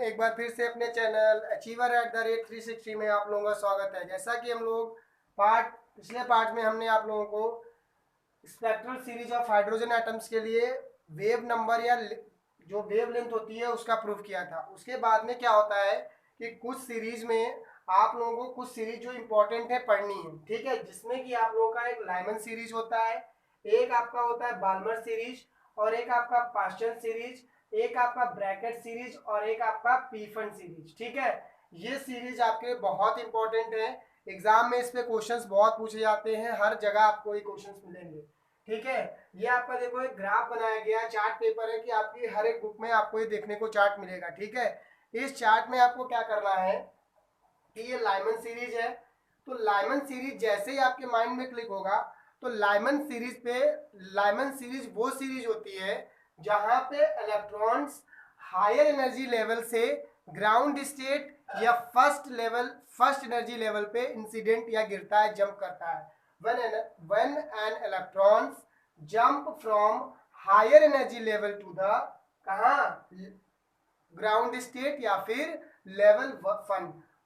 एक बार फिर से अपने चैनल अचीवर @360 में आप लोगों का स्वागत है। जैसा कि हम लोग पिछले पार्ट में हमने आप लोगों को spectral series of hydrogen atoms के लिए वेव नंबर या जो वेव लेंथ होती है उसका प्रूफ किया था। उसके बाद में क्या होता है कि कुछ सीरीज में आप लोगों को कुछ सीरीज जो इंपॉर्टेंट है पढ़नी है, ठीक है, जिसमें कि आप लोगों का एक लाइमन सीरीज होता है, एक आपका होता है बाल्मर सीरीज, और एक आपका पास्चन सीरीज, एक आपका ब्रैकेट सीरीज, और एक आपका पीफन सीरीज। ठीक है, ये सीरीज आपके लिए बहुत इंपॉर्टेंट है। एग्जाम में इस पे क्वेश्चंस बहुत पूछे जाते हैं, हर जगह आपको ये क्वेश्चंस मिलेंगे। ठीक है, ये आपका देखो एक ग्राफ बनाया गया चार्ट पेपर है कि आपकी हर एक बुक में आपको ये देखने को चार्ट मिलेगा। ठीक है, इस चार्ट में आपको क्या करना है कि ये लाइमन सीरीज है, तो लाइमन सीरीज जैसे ही आपके माइंड में क्लिक होगा तो लाइमन सीरीज वो सीरीज होती है जहां पे इलेक्ट्रॉन्स हायर एनर्जी लेवल से ग्राउंड स्टेट या फर्स्ट एनर्जी लेवल पे इंसिडेंट या गिरता है, जंप करता है। when an electrons jump from higher energy level to the कहा ग्राउंड स्टेट या फिर लेवल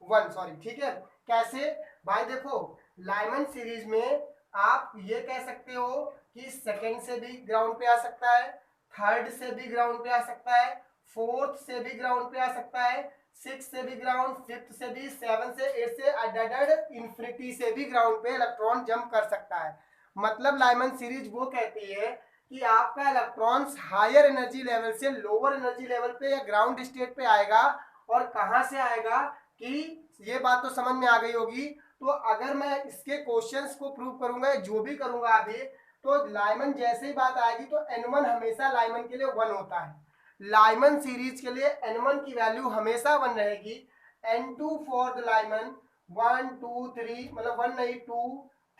वन सॉरी। ठीक है, कैसे भाई, देखो लाइमन सीरीज में आप ये कह सकते हो कि सेकंड से भी ग्राउंड पे आ सकता है, थर्ड से भी ग्राउंड पे आ सकता है, फोर्थ से भी ग्राउंड पे आ सकता है, सिक्स से भी ग्राउंड, फिफ्थ से भी, सेवन से, एट से, अडेड इंफिनिटी से भी ग्राउंड पे इलेक्ट्रॉन जंप कर सकता है। मतलब लाइमन सीरीज वो कहती है कि आपका इलेक्ट्रॉन्स हायर एनर्जी लेवल से लोअर एनर्जी लेवल पे या ग्राउंड स्टेट पे आएगा, और कहां से आएगा कि ये बात तो समझ में आ गई होगी। तो अगर मैं इसके क्वेश्चंस को प्रूव करूंगा, जो भी करूंगा अभी, तो लाइमन जैसे ही बात आएगी तो n1 हमेशा लाइमन के लिए 1 होता है। लाइमन सीरीज के लिए n1 की वैल्यू हमेशा 1 रहेगी। n2 फॉर द लाइमन 1 2 3 मतलब 1 नहीं 2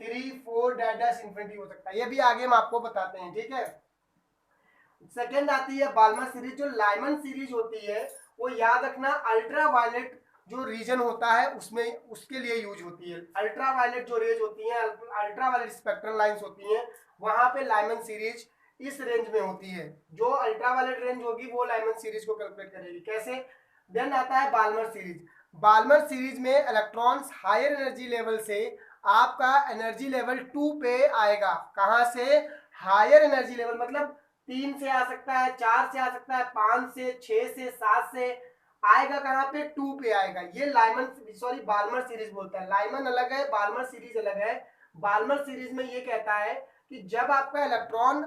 3 4 डैश इंफिनिटी हो सकता है, ये भी आगे हम आपको बताते हैं। ठीक है, सेकेंड आती है बाल्मर सीरीज। जो लाइमन सीरीज होती है वो याद रखना अल्ट्रा वायलेट जो रीजन होता है उसमें उसके लिए यूज होती है। अल्ट्रा वायलेट जो रेज होती है, अल्ट्रा वायलेट स्पेक्ट्रल लाइंस होती हैं, वहां पे लाइमन सीरीज इस रेंज में होती है। जो अल्ट्रा वायलेट रेंज होगी वो लाइमन सीरीज को कैलकुलेट करेगी। कैसे? देन आता है बाल्मर सीरीज। बाल्मर सीरीज में इलेक्ट्रॉन्स हायर एनर्जी लेवल से आपका एनर्जी लेवल 2 पे आएगा। कहां से? हायर एनर्जी लेवल, मतलब 3 से आ सकता है, 4 से आ सकता है, 5 से, 6 से, 7 से, आएगा कहां पे? 2 पे आएगा। ये लाइमन सॉरी बाल्मर सीरीज बोलता है। लाइमन अलग है, बाल्मर सीरीज अलग है। बाल्मर सीरीज में ये कहता है कि जब आपका इलेक्ट्रॉन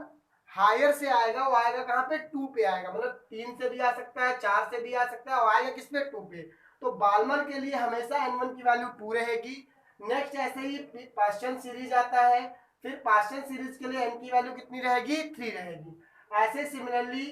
हायर से आएगा, वो आएगा कहां पे? 2 पे आएगा। मतलब 3 से भी आ सकता है, 4 से भी आ सकता है, और आएगा किस पे? 2 पे। तो बाल्मर के लिए हमेशा n1 की वैल्यू 2 रहेगी। नेक्स्ट ऐसे ही पास्चन सीरीज आता है, फिर पास्चन सीरीज के लिए n की वैल्यू कितनी रहेगी? 3 रहेगी। ऐसे सिमिलरली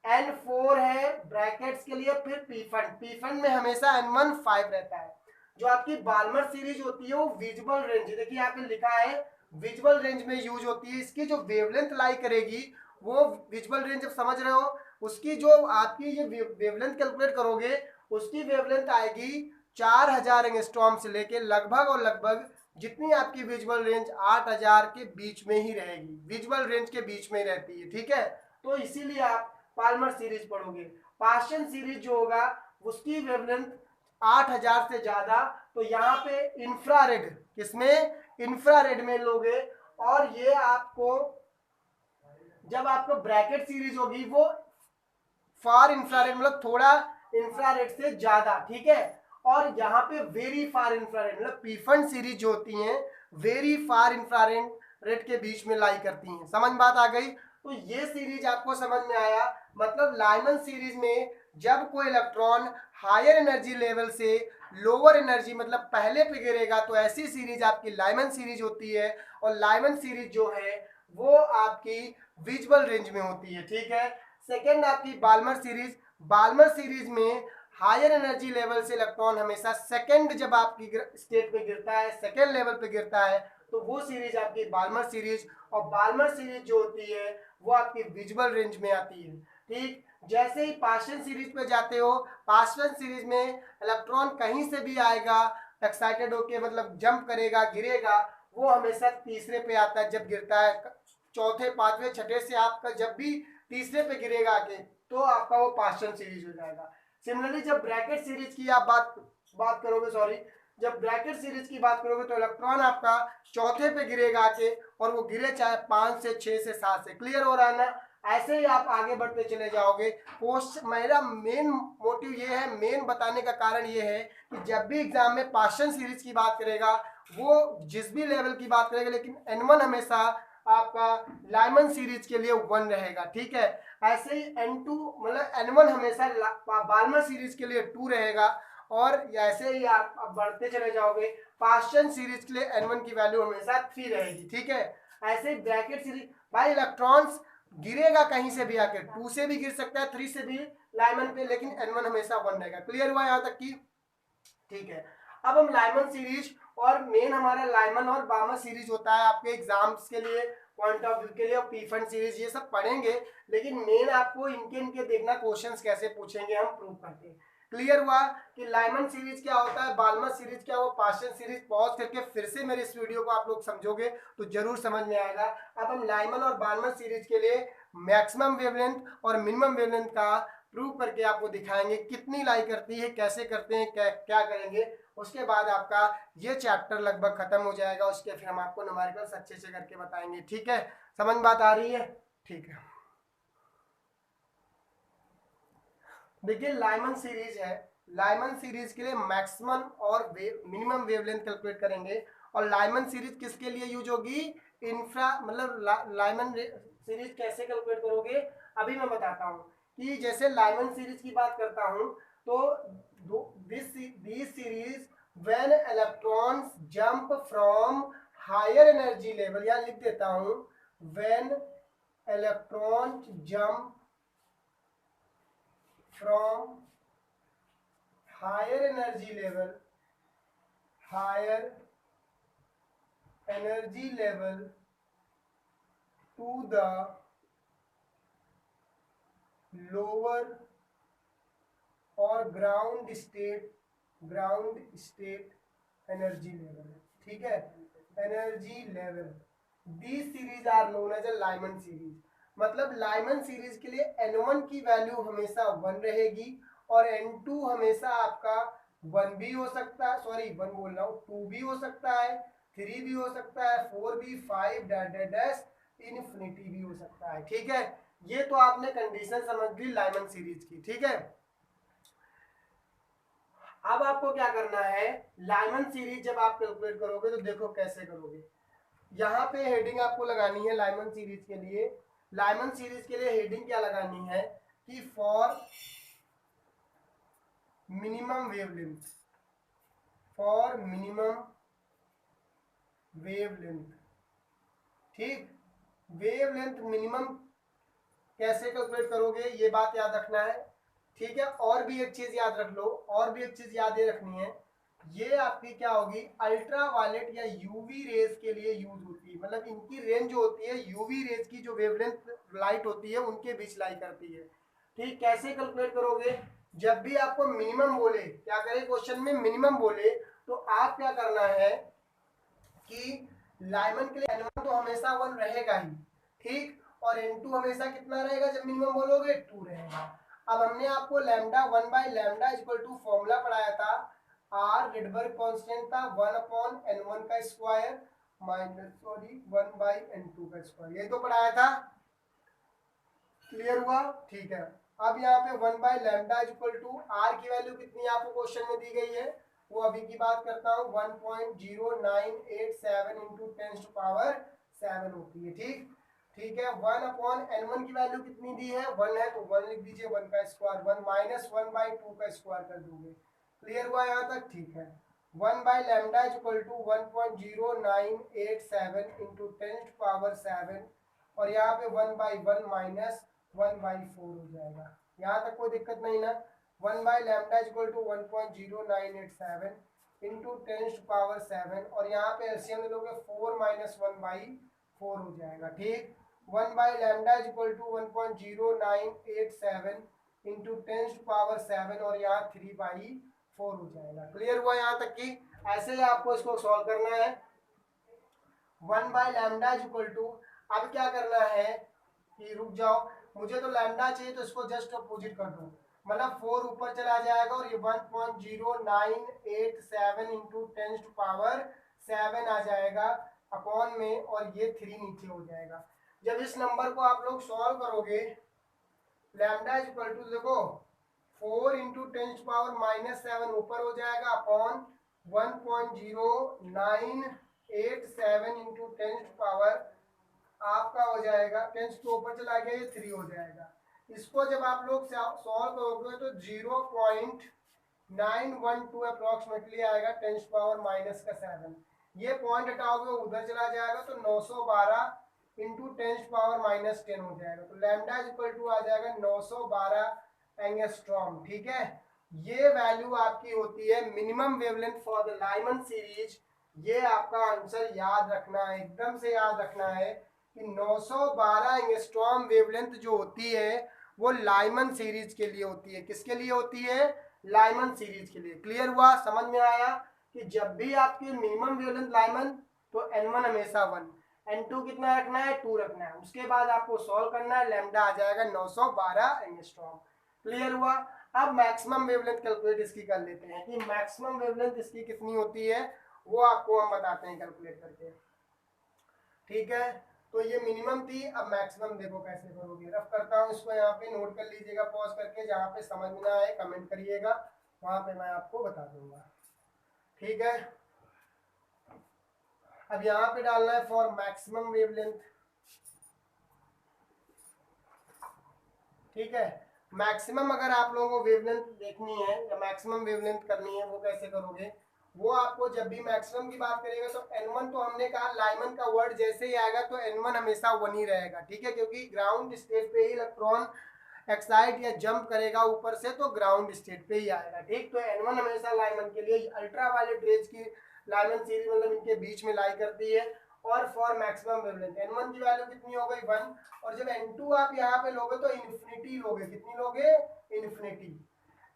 n4 है ब्रैकेट्स के लिए, फिर पीफन में हमेशा n1 5 रहता है। जो आपकी बाल्मर सीरीज होती है वो विजिबल रेंज, देखिए यहाँ पे लिखा है विजिबल रेंज में यूज होती है। इसकी जो वेवलेंथ लाई करेगी वो विजिबल रेंज, जब समझ रहे हो, उसकी जो आपकी ये वेवलेंथ कैलकुलेट करोगे उसकी वेवलेंथ आएगी 4000 एंगस्ट्रॉम से लेके लगभग और लगभग जितनी आपकी विजुअल रेंज 8000 के बीच में ही रहेगी, विजुअल रेंज के बीच में ही रहती है। ठीक है, तो इसीलिए आप पाल्मर सीरीज पढ़ोगे। पास्चन सीरीज जो होगा उसकी वेवलेंथ 8000 से ज्यादा, तो यहाँ पे इंफ्रारेड, किसमें? इंफ्रारेड में लोगे। और ये आपको जब आपको ब्रैकेट सीरीज होगी वो फार इंफ्रारेड, मतलब थोड़ा इंफ्रारेड से ज्यादा। ठीक है, और यहाँ पे वेरी फार इंफ्रारेड, मतलब पीफन सीरीज जो होती हैं वेरी फार इंफ्रारेड के बीच में लाई करती हैं। समझ बात आ गई? तो ये सीरीज आपको समझ में आया। मतलब लाइमन सीरीज में जब कोई इलेक्ट्रॉन हायर एनर्जी लेवल से लोअर एनर्जी मतलब पहले पे गिरेगा तो ऐसी सीरीज आपकी लाइमन सीरीज होती है। और लाइमन सीरीज जो है वो आपकी विजुअल रेंज में होती है। ठीक है, सेकेंड आपकी बाल्मर सीरीज। बाल्मर सीरीज में हायर एनर्जी लेवल से इलेक्ट्रॉन हमेशा सेकेंड जब आपकी स्टेट पे गिरता है, सेकेंड लेवल पे गिरता है, तो वो सीरीज आपकी बाल्मर सीरीज। और बाल्मर सीरीज जो होती है वो आपकी विजुअल रेंज में आती है। ठीक, जैसे ही पास्चन सीरीज पे जाते हो, पास्चन सीरीज में इलेक्ट्रॉन कहीं से भी आएगा एक्साइटेड होके, मतलब जंप करेगा, गिरेगा, वो हमेशा तीसरे पे आता है जब गिरता है। चौथे, पांचवें, छठे से आपका जब भी तीसरे पे गिरेगा आके तो आपका वो पास्चन सीरीज हो जाएगा। सिमिलरली जब ब्रैकेट सीरीज की आप बात करोगे, सॉरी, जब ब्रैकेट सीरीज की बात करोगे तो इलेक्ट्रॉन आपका चौथे पे गिरेगा आके, और वो गिरे चाहे 5 से 6 से 7 से। क्लियर हो रहा है ना? ऐसे ही आप आगे बढ़ते चले जाओगे। पोस्ट मेरा मेन मोटिव ये है, मेन बताने का कारण ये है कि जब भी एग्जाम में पार्शियल सीरीज की बात करेगा, वो जिस भी लेवल की बात करेगा, लेकिन N1 हमेशा आपका लाइमन सीरीज के लिए 1 रहेगा। ठीक है, ऐसे ही N2 मतलब N1 हमेशा बाल्मर सीरीज के लिए 2 रहेगा, और ऐसे ही आप बढ़ते चले जाओगे, पार्शियल सीरीज के लिए N1 की वैल्यू हमेशा 3 रहेगी। ठीक है, ऐसे ही ब्रैकेट सीरीज, भाई इलेक्ट्रॉन्स गिरेगा कहीं से भी आके, 2 से भी गिर सकता है, 3 से भी लाइमन पे, लेकिन N1 हमेशा 1 रहेगा। क्लियर हुआ यहाँ तक की? ठीक है, अब हम लाइमन सीरीज, और मेन हमारा लाइमन और बामर सीरीज होता है आपके एग्जाम्स के लिए, पॉइंट ऑफ व्यू के लिए, और पीफन सीरीज, ये सब पढ़ेंगे, लेकिन मेन आपको इनके देखना क्वेश्चंस कैसे पूछेंगे हम प्रूव करते हैं। क्लियर हुआ कि लाइमन सीरीज क्या होता है, बाल्मर सीरीज क्या, वो पार्शियल सीरीज पॉज करके फिर से मेरे इस वीडियो को आप लोग समझोगे तो जरूर समझ में आएगा। अब हम लाइमन और बाल्मर सीरीज के लिए मैक्सिमम वेवलेंथ और मिनिमम वेवलेंथ का प्रूव करके आपको दिखाएंगे, कितनी लाई करती है, कैसे करते हैं, क्या करेंगे। उसके बाद आपका ये चैप्टर लगभग खत्म हो जाएगा, उसके फिर हम आपको न्यूमेरिकल्स अच्छे से करके बताएंगे। ठीक है, समझ बात आ रही है? ठीक है, देखिए लाइमन सीरीज है, लाइमन सीरीज के लिए मैक्सिमम और मिनिमम वेवलेंथ कैलकुलेट करेंगे। और लाइमन सीरीज किसके लिए यूज होगी? इंफ्रा मतलब लाइमन सीरीज कैसे कैलकुलेट करोगे, अभी मैं बताता हूँ। कि जैसे लाइमन सीरीज की बात करता हूँ, तो this series when electrons jump from higher energy level, या लिख देता हूँ, when electron jump from higher energy level to the lower और ग्राउंड स्टेट एनर्जी लेवल। ठीक है, energy level, this series are known as a Lyman series. मतलब Lyman series के लिए N1 की वैल्यू हमेशा 1 रहेगी, और N2 हमेशा आपका 1 भी हो सकता है, सॉरी 1 बोल रहा हूँ, 2 भी हो सकता है, 3 भी हो सकता है, 4 भी, 5 डैश इनफिनिटी भी हो सकता है। ठीक है, ये तो आपने कंडीशन समझ ली लाइमन सीरीज की। ठीक है, अब आपको क्या करना है, लाइमन सीरीज जब आप कैलकुलेट करोगे तो देखो कैसे करोगे। यहाँ पे हेडिंग आपको लगानी है लाइमन सीरीज के लिए। लाइमन सीरीज के लिए हेडिंग क्या लगानी है कि for minimum wavelength, for minimum wavelength. ठीक, वेवलेंथ मिनिमम कैसे कैलकुलेट करोगे, ये बात याद रखना है। ठीक है, और भी एक चीज याद रख लो, और भी एक चीज याद ये रखनी है, ये आपकी क्या होगी, अल्ट्रा वायलेट या यूवी रेज के लिए यूज होती है। मतलब इनकी रेंज जो होती है, यूवी रेज की जो वेवलेंथ लाइट होती है उनके बीच लाई करती है। ठीक, कैसे कैलकुलेट करोगे, जब भी आपको मिनिमम बोले, क्या करें क्वेश्चन में मिनिमम बोले, तो आप क्या करना है कि लाइमन के लिए N1 तो हमेशा 1 रहेगा ही। ठीक, और N2 हमेशा कितना रहेगा जब मिनिमम बोलोगे, 2 रहेगा। अब हमने आपको lambda 1 by lambda equal to formula पढ़ाया था, आर रेडबर्ग कांस्टेंट था 1 अपॉन N1 का स्क्वायर माइनस 1 बाई N2 का स्क्वायर, ये तो पढ़ाया था। क्लियर हुआ? ठीक है, अब यहाँ पे 1 by lambda equal to R की वैल्यू कितनी आपको क्वेश्चन में दी गई है, वो अभी की बात करता हूँ 1.0987 इंटू 10 टू पावर 7 होती है। ठीक, ठीक है, 1 अपॉन N1 की वैल्यू कितनी दी है, 1 है, तो 1 लिख दीजिए, 1 का स्क्वायर 1 माइनस 1 बाई 2 का स्क्वायर कर दोगे। क्लियर हुआ यहाँ तक? ठीक है, 1 by lambda equal to 1.0987 into 10 to power 7, और यहाँ पे 1 बाई 1 माइनस 1 बाई 4 हो जाएगा। यहाँ तक कोई दिक्कत नहीं ना? 1 by lambda equal to 1.0987 into 10 to power 7, और यहाँ पे एलसीएम ले लोगे 4 माइनस 1 बाई 4 हो जाएगा। ठीक, 1 by lambda equal to 1.0987 into 10 to power 7, और यहाँ 3 बाई 4 हो जाएगा। क्लियर हुआ यहाँ तक की? ऐसे ही आपको इसको सॉल्व करना है। 1 बाई लैम्डा इक्वल टू, अब क्या करना है कि रुक जाओ, मुझे तो लैम्डा चाहिए तो इसको जस्ट अपोजिट कर दो, मतलब 4 ऊपर चला जाएगा और ये 1.0987 इंटू 10⁻7 आ जाएगा अपॉन में, और ये 3 नीचे हो जाएगा। जब इस नंबर को आप लोग सॉल्व करोगे, लैम्डा इज इक्वल टू देखो 4 इंटू 10⁻⁻7 ऊपर हो जाएगा अपॉन 1.0987 इंटू 10 आपका हो जाएगा, 10 के ऊपर चला गया ये 3 हो जाएगा। इसको जब आप लोग सॉल्व करोगे तो 0.912 अप्रोक्सीमेटली आएगा 10⁻⁻7। ये पॉइंट हटाओगे उधर चला जाएगा तो 912 इंटू 10⁻⁻10 हो जाएगा। तो लैम्डा इज इक्वल टू आ जाएगा 912 एंगस्ट्रॉम। ठीक है, ये वैल्यू आपकी होती है minimum wavelength for the Lyman series. ये आपका आंसर याद रखना है, एकदम से याद रखना है कि 912 एंगस्ट्रॉम वेवलेंथ जो होती है वो लाइमन सीरीज के लिए होती है। किसके लिए होती है? लाइमन सीरीज के लिए। क्लियर हुआ, समझ में आया कि जब भी आपकी मिनिमम वेवलेंथ लाइमन तो n1 हमेशा 1, n2 कितना रखना है? 2 रखना है। उसके बाद आपको सॉल्व करना है, लैम्डा आ जाएगा 912 एंगस्ट्रॉम। क्लियर हुआ। अब मैक्सिमम वेवलेंथ कैलकुलेट इसकी कर लेते हैं कि मैक्सिमम वेवलेंथ इसकी कितनी होती है, वो आपको हम बताते हैं कैलकुलेट करके। ठीक है, तो ये मिनिमम थी, अब मैक्सिमम देखो कैसे करोगे। रफ करता हूँ इसको, यहाँ पे नोट कर लीजिएगा पॉज करके, जहाँ पे समझ में ना आए कमेंट करिएगा, वहां पे मैं आपको बता दूंगा। ठीक है, अब यहाँ पे डालना है फॉर मैक्सिमम वेवलेंथ। ठीक है, मैक्सिमम अगर आप लोगों को वेवलेंथ देखनी है या मैक्सिमम वेवलेंथ करनी है, वो कैसे करोगे? वो आपको जब भी मैक्सिमम की बात करेगा तो n1 तो हमने कहा लाइमन का वर्ड जैसे ही आएगा तो n1 हमेशा 1 ही रहेगा। ठीक है, क्योंकि ग्राउंड स्टेट पे ही इलेक्ट्रॉन एक्साइट या जंप करेगा ऊपर से, तो ग्राउंड स्टेट पे ही आएगा। ठीक, तो n1 हमेशा लाइमन के लिए, अल्ट्रा वायलेट रेज की लाइमन सीरीज मतलब इनके बीच में लाई करती है। और फॉर मैक्सिमम वेवलेंथ n1 की वैल्यू कितनी हो गई? 1। और जब n2 आप यहाँ पे लोगे तो इन्फिनिटी लोगे। कितनी लोगे? Infinity.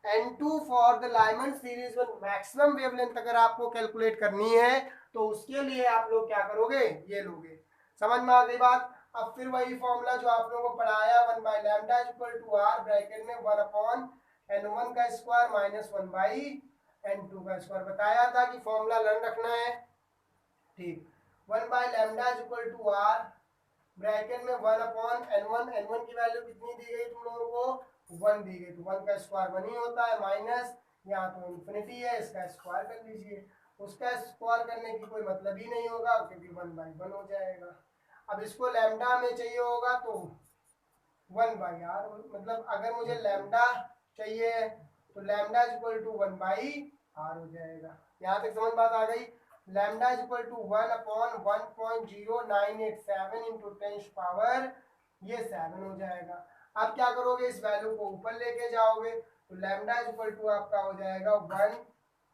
n2 for the Lyman series में मैक्सिमम वेवलेंथ अगर आपको कैलकुलेट करनी है तो उसके लिए आप लोग क्या करोगे? ये लोगे। समझ में आ गई बात? अब फिर वही फॉर्मूला जो आप लोगों को पढ़ाया, 1 by lambda equal to R bracket में 1 अपॉन n1 का स्क्वायर माइनस 1 बाई n2 का स्क्वायर। बताया था कि फॉर्मूला लर्न रखना है। ठीक, 1 by lambda equal to R bracket में 1 अपॉन n1, n1 की वैल्यू कितनी दी गई तुम लोगों को? 1 दी गई। तो 1 का स्क्वायर 1 ही होता है, माइनस यहाँ तो इन्फिनिटी है, इसका स्क्वायर कर लीजिए। उसका स्क्वायर करने की कोई मतलब ही नहीं होगा क्योंकि 1 बाई 1 हो जाएगा। अब इसको लैम्डा में चाहिए होगा तो 1 बाई आर, मतलब अगर मुझे लैम्डा चाहिए तो lambda equal to 1 by R हो जाएगा। यहाँ तक समझ बात आ गई? Lambda equal to 1 upon 1.0987 into 10⁻, ये 7 हो जाएगा। अब क्या करोगे? इस वैल्यू को ऊपर लेके जाओगे तो लैम्डा इक्वल टू आपका हो जाएगा 1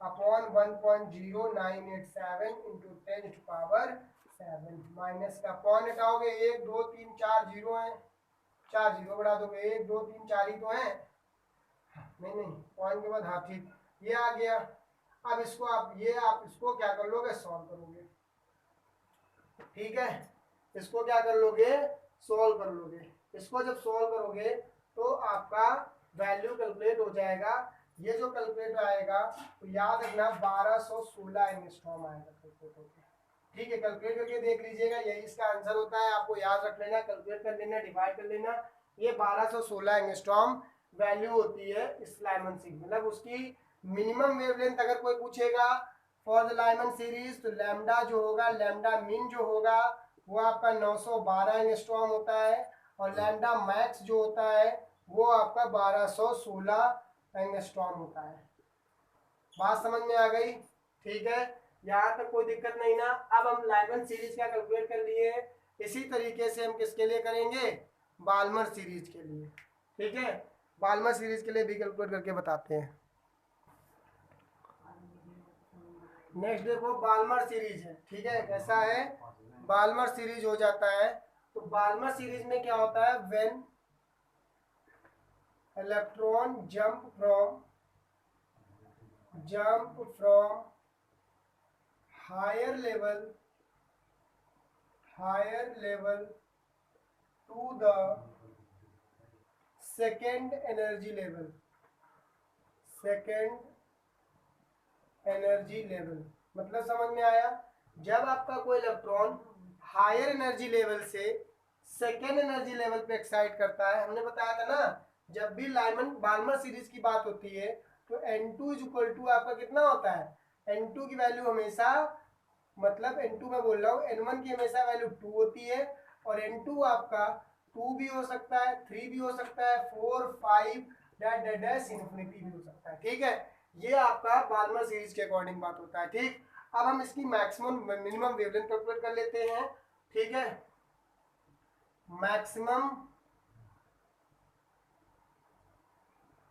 अपॉन 1.0987 इंटू 10⁻7। माइनस का अपॉन हटाओगे, 1 2 3 4 जीरो है, 4 जीरो बढ़ा दोगे, 1 2 3 4 ही तो है। नहीं, पॉइंट के बाद हाँ ठीक, ये आ गया। अब इसको आप इसको क्या कर लोगे? सॉल्व करोगे। ठीक है, इसको क्या कर लोगे? सॉल्व कर लोगे। इसको जब सॉल्व करोगे तो आपका वैल्यू कैलकुलेट हो जाएगा। ये जो कैलकुलेट आएगा तो याद रखना 1216 एंगस्ट्रॉम आएगा कैलकुलेट होकर। ठीक है, कैलकुलेट करके देख लीजिएगा, यही इसका आंसर होता है। आपको याद रख लेना, कैलकुलेट कर लेना, डिवाइड कर लेना। ये 1216 एंगस्ट्रॉम वैल्यू होती है इस लाइमन सीरीज, मतलब उसकी मिनिमम वेवलेंथ अगर कोई पूछेगा फॉर द लाइमन सीरीज तो लैम्डा जो होगा, लैम्डा मीन जो होगा वो आपका 912 एंगस्ट्रॉम होता है, और लैम्डा मैक्स जो होता है वो आपका 1216 एंगस्ट्रॉम होता है। बात समझ में आ गई? ठीक है, यहाँ तक कोई दिक्कत नहीं ना। अब हम लाइमन सीरीज का कैलकुलेट कर लिए, इसी तरीके से हम किसके लिए करेंगे? बाल्मर सीरीज के लिए। ठीक है, बाल्मर सीरीज के लिए भी कैलकुलेट करके बताते हैं। नेक्स्ट देखो, बाल्मर सीरीज है। ठीक है, कैसा है? बाल्मर सीरीज हो जाता है। तो बाल्मर सीरीज में क्या होता है? When electron jump from higher level to the second energy level. Second energy level. मतलब समझ में आया? जब आपका कोई इलेक्ट्रॉन हायर एनर्जी लेवल से सेकेंड एनर्जी लेवल पे एक्साइट करता है, हमने बताया था ना, जब भी लाइमन बाल्मर सीरीज की बात होती है तो N2 इज इक्वल टू आपका कितना होता है, N2 की वैल्यू हमेशा, मतलब N2 में बोल रहा हूँ, N1 की हमेशा वैल्यू 2 होती है, और N2 आपका 2 भी हो सकता है, 3 भी हो सकता है, 4, 5 डैश इन्फिनिटी भी हो सकता है। ठीक है, ये आपका बाल्मर सीरीज के अकॉर्डिंग बात होता है। ठीक, अब हम इसकी मैक्सिमम मिनिमम वेवलेंथ कैलकुलेट कर लेते हैं। ठीक है, मैक्सिमम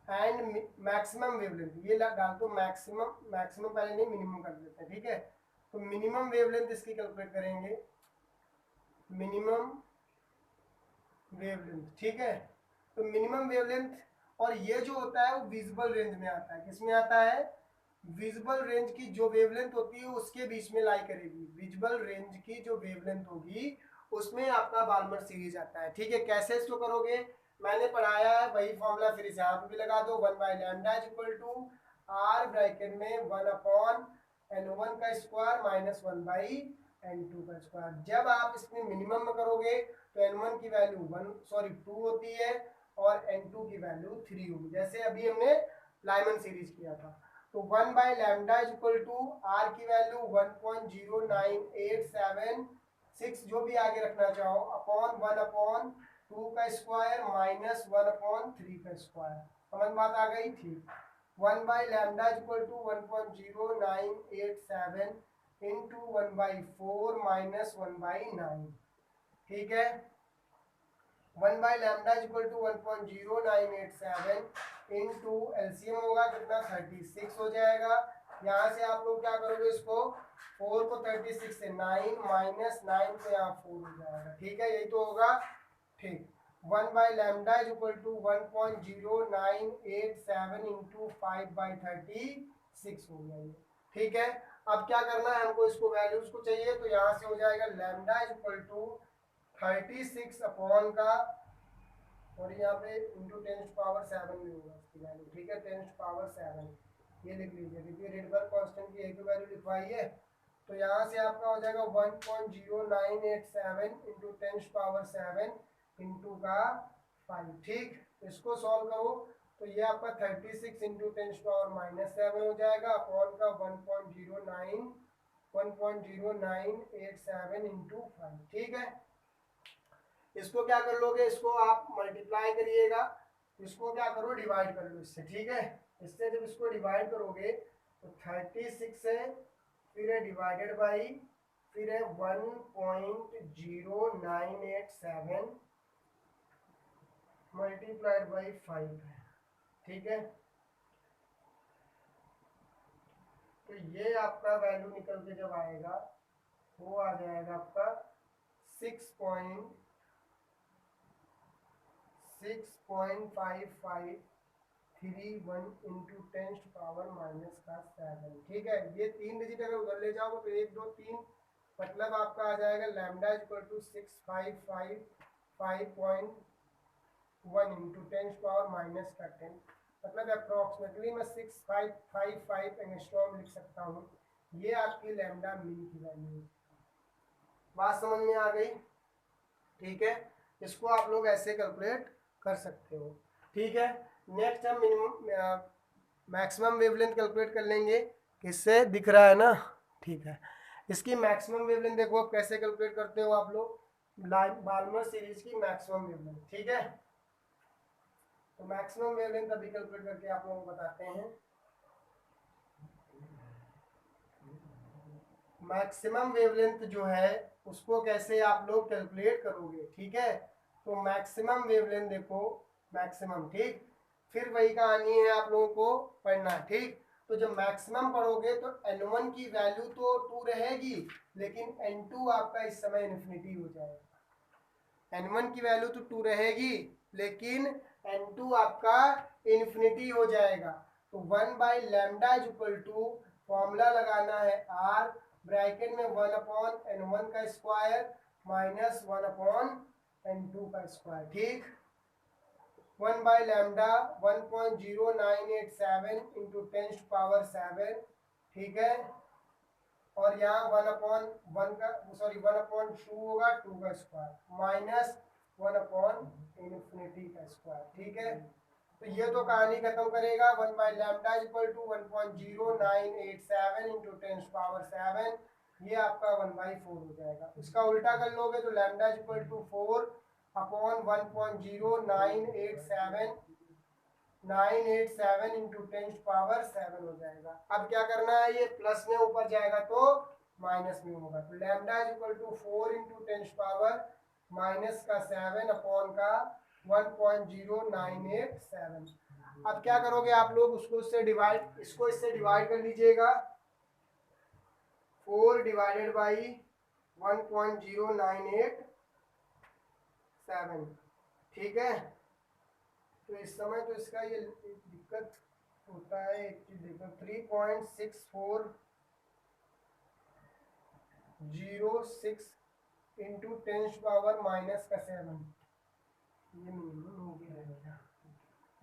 एंड मैक्सिमम वेवलेंथ, ये डाल दो मैक्सिमम, मैक्सिमम पहले नहीं मिनिमम कर देते हैं। ठीक है, तो मिनिमम वेवलेंथ इसकी कैलकुलेट करेंगे, मिनिमम वेवलेंथ। ठीक है, तो मिनिमम वेवलेंथ, और ये जो होता है वो विजिबल रेंज में आता है। किस में आता है? विजिबल रेंज की जो वेवलेंथ होती है उसके बीच में लाई करेगी। विजिबल रेंज की जो वेवलेंथ होगी उसमें आपका बाल्मर सीरीज आता है। ठीक है, कैसे इसको करोगे? मैंने पढ़ाया है, वही फॉर्मूला फिर इसे यहाँ पे भी लगा दो। 1/λ is equal to r bracket में 1/n1 का स्क्वायर माइनस 1/n2 का स्क्वायर। जब आप इसमें मिनिमम में करोगे तो n1 की वैल्यू 2 होती है और n2 की वैल्यू 3 होगी, जैसे अभी हमने लाइमन सीरीज किया था। तो 1/λ इज इक्वल टू r की वैल्यू 1.09876, जो भी आगे रखना चाहो, अपॉन 1/2 का स्क्वायर माइनस 1/3 का स्क्वायर। समझ बात आ गई? ठीक, 1/λ is equal to 1.0987 into 1/4 minus 1/9। ठीक है, 1/λ is equal to 1.0987 into LCM होगा कितना, 36 हो जाएगा। यहाँ से आप लोग क्या करोगे, इसको 4 को 36 से 9 माइनस 9 को यहाँ 4 हो जाएगा। ठीक है, यही तो होगा। ठीक, 1/λ इज इक्वल टू 1.0987 इंटू 5/36 हो गया ये। ठीक है, अब क्या करना है हमको, इसको वैल्यूज को चाहिए, तो यहाँ से हो जाएगा lambda is equal to 36 upon का, और यहाँ पे इंटू 10⁻7 भी होगा इसकी वैल्यू। ठीक है, 10⁻7 ये लिख लीजिए, क्योंकि रेडबर्ग कांस्टेंट की एक वैल्यू लिखवाई है। तो यहाँ से आपका हो जाएगा 1.0987 इंटू 10⁻7 इंटू का 5। ठीक, इसको सॉल्व करो तो ये आपका 36 इंटू 10⁻−7 हो जाएगा, अपॉन का 1.0987 इंटू 5। ठीक है, इसको क्या कर लोगे, इसको आप मल्टीप्लाई करिएगा, इसको क्या करो, डिवाइड कर लो इससे। ठीक है, इससे जब इसको डिवाइड करोगे तो 36 है, फिर है डिवाइडेड बाई, फिर है 1.0987 मल्टीप्लाइड बाई 5 है। ठीक है, तो ये आपका वैल्यू निकल के जब आएगा वो आ जाएगा आपका 6.5531 इंटू 10⁻−7। ठीक है, ये 3 डिजिट अगर उधर ले जाओगे तो 1 2 3, मतलब आपका आ जाएगा लैम्डा इक्वल टू 6555.1 इंटू 10⁻−10, मतलब अप्रॉक्सीमेटली मैं 6555 एंगस्ट्रॉम लिख सकता हूँ। ये आपकी लैम्डा मीन की वैल्यू है। बात समझ में आ गई? ठीक है, इसको आप लोग ऐसे कैलकुलेट कर सकते हो। ठीक है, नेक्स्ट हम मिनिमम मैक्सिमम वेवलेंथ कैलकुलेट कर लेंगे। किससे दिख रहा है ना? ठीक है, इसकी मैक्सिमम वेवलेंथ देखो आप कैसे कैलकुलेट करते हो आप लोग, बाल्मर सीरीज की मैक्सिमम वेवलेंथ। ठीक है, तो मैक्सिमम वेवलेंथ अभी कैलकुलेट करके आप लोगों को बताते हैं। मैक्सिमम वेवलेंथ जो है उसको कैसे आप लोग कैलकुलेट करोगे। ठीक है, तो मैक्सिमम वेवलेंथ देखो, मैक्सिमम, ठीक, फिर वही कहानी है, आप लोगों को पढ़ना। ठीक, तो जब मैक्सिमम पढ़ोगे तो n1 की वैल्यू तो 2 रहेगी, लेकिन n2 आपका इस समय इन्फिनिटी हो जाएगा। n1 की वैल्यू तो 2 रहेगी, लेकिन n2 आपका इन्फिनिटी हो जाएगा। तो 1/λ इज इक्वल टू, फॉर्मूला लगाना है r ब्रैकेट में 1/n1 का स्क्वायर माइनस 1/n2 का स्क्वायर। ठीक, 1 बाई लैम्डा 1.0987 इंटू 10⁻7, ठीक है। और यहाँ 1/1 का सॉरी 1/2 होगा 2 का स्क्वायर माइनस 1/∞ का स्क्वायर, ठीक है। तो ये तो कहानी खत्म करेगा। 1 by lambda equal to 1.0987 into 10⁻7, ये आपका 1/4 हो जाएगा। इसका उल्टा कर लोगे तो लैम्डा इक्वल टू 4/1.0987 इंटू 10⁻7 हो जाएगा। अब क्या करना है, ये प्लस में ऊपर जाएगा तो माइनस में होगा, तो lambda equal to 4 into 10⁻⁻7 upon का 1.0987। अब क्या करोगे आप लोग, इसको इससे डिवाइड कर लीजिएगा। 4 डिवाइडेड बाई 1.0987, ठीक है। तो इस समय तो इसका ये दिक्कत होता है, एक चीज देखो 3.6406 इंटू 10⁻⁻7, ये मिनिमम हो गया है।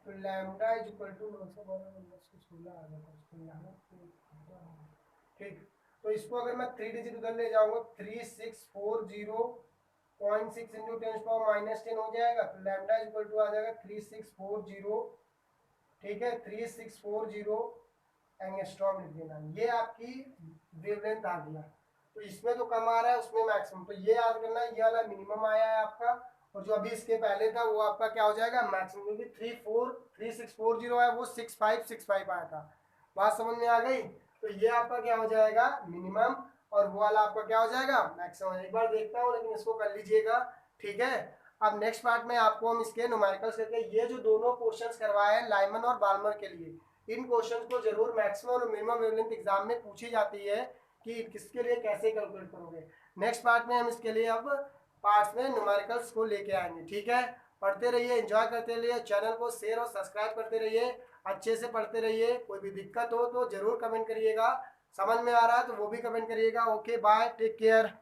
तो लैम्डा इज इक्वल टू 912 आ गया था, ठीक। तो इसको अगर मैं 3 डिजिट उधर ले जाऊंगा 3640.6 इंटू 10⁻⁻10 हो जाएगा। तो लैम्डा इक्वल टू आ जाएगा 3640, ठीक है, 3640 एंगस्ट्रॉम लिख देना। ये आपकी वेवलेंथ आ गया। तो इसमें तो कम आ रहा है, उसमें मैक्सिमम। तो ये याद करना, ये वाला मिनिमम आया है आपका, और जो अभी इसके पहले था वो आपका क्या हो जाएगा, मैक्सिमम। क्योंकि 3640 है, वो 6565 आया था। बात समझ में आ गई। तो ये आपका क्या हो जाएगा, मिनिमम, और वो वाला आपका क्या हो जाएगा, मैक्सिमम। एक बार देखता हूँ, लेकिन इसको कर लीजिएगा, ठीक है। अब नेक्स्ट पार्ट में आपको हम इसके न्यूमेरिकल्स करके, ये जो दोनों क्वेश्चंस करवाए हैं लाइमन और बाल्मर के लिए, इन क्वेश्चंस को जरूर मैक्सिमम और मिनिमम वेवलेंथ एग्जाम में पूछी जाती है कि किसके लिए कैसे कैलकुलेट करोगे। नेक्स्ट पार्ट में हम इसके लिए अब पार्ट्स में न्यूमेरिकल्स को लेके आएंगे, ठीक है। पढ़ते रहिए, एंजॉय करते रहिए, चैनल को शेयर और सब्सक्राइब करते रहिए, अच्छे से पढ़ते रहिए। कोई भी दिक्कत हो तो जरूर कमेंट करिएगा, समझ में आ रहा है तो वो भी कमेंट करिएगा। Okay bye, take care.